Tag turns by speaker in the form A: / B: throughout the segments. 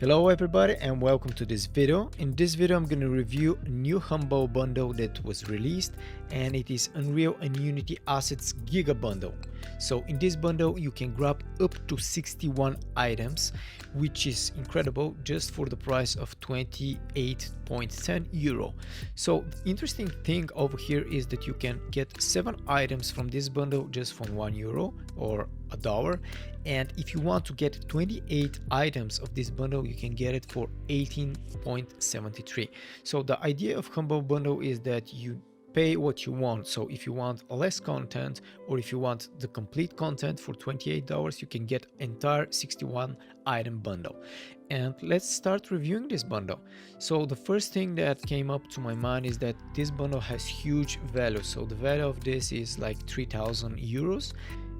A: Hello everybody and welcome to this video. In this video I'm going to review a new Humble bundle that was released, and it is Unreal and Unity Assets Giga bundle. So in this bundle you can grab up to 61 items, which is incredible just for the price of 28.10 euro. So the interesting thing over here is that you can get 7 items from this bundle just for 1 euro or $1, and if you want to get 28 items of this bundle you can get it for 18.73. So the idea of Humble bundle is that you pay what you want. So if you want less content or if you want the complete content for $28, you can get entire 61 item bundle. And let's start reviewing this bundle. So the first thing that came up to my mind is that this bundle has huge value. So the value of this is like 3,000 euros.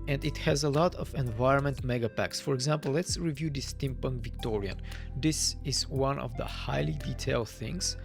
A: And it has a lot of environment mega packs. For example, let's review this Steampunk Victorian. This is one of the highly detailed things.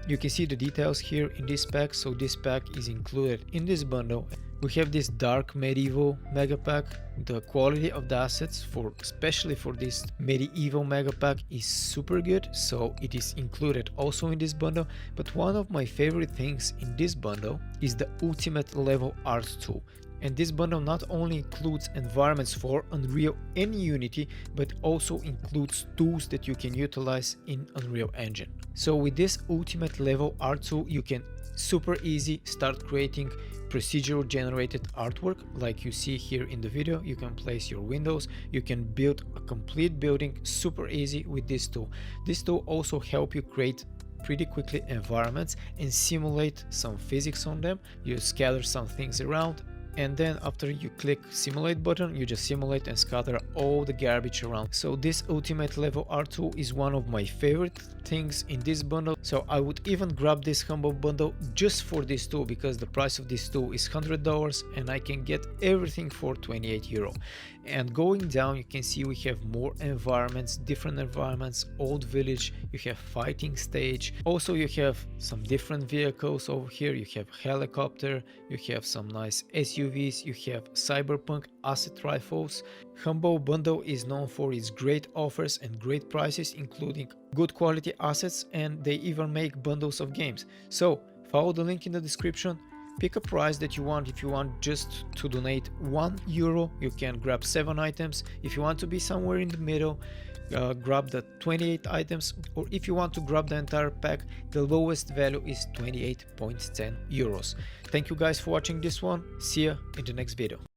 A: You can see the details here in this pack. So this pack is included in this bundle. We have this dark medieval mega pack. The quality of the assets, especially for this medieval mega pack, is super good, so it is included also in this bundle. But one of my favorite things in this bundle is the ultimate level art tool. And this bundle not only includes environments for Unreal and Unity, but also includes tools that you can utilize in Unreal Engine. So with this ultimate level art tool, you can super easy start creating procedural generated artwork like you see here in the video. You can place your windows, you can build a complete building super easy with this tool. This tool also help you create pretty quickly environments and simulate some physics on them. You scatter some things around, and then after you click simulate button, you just simulate and scatter all the garbage around. So this ultimate level art tool is one of my favorite things in this bundle. So I would even grab this Humble bundle just for this tool, because the price of this tool is $100 and I can get everything for 28 euro. And going down you can see we have more environments, different environments, old village, you have fighting stage. Also you have some different vehicles over here. You have helicopter, you have some nice SUVs, you have cyberpunk asset rifles. Humble bundle is known for its great offers and great prices, including good quality assets, and they even make bundles of games. So follow the link in the description, pick a price that you want. If you want just to donate 1 euro, you can grab 7 items. If you want to be somewhere in the middle, grab the 28 items, or if you want to grab the entire pack, the lowest value is 28.10 euros. Thank you guys for watching this one. See ya in the next video.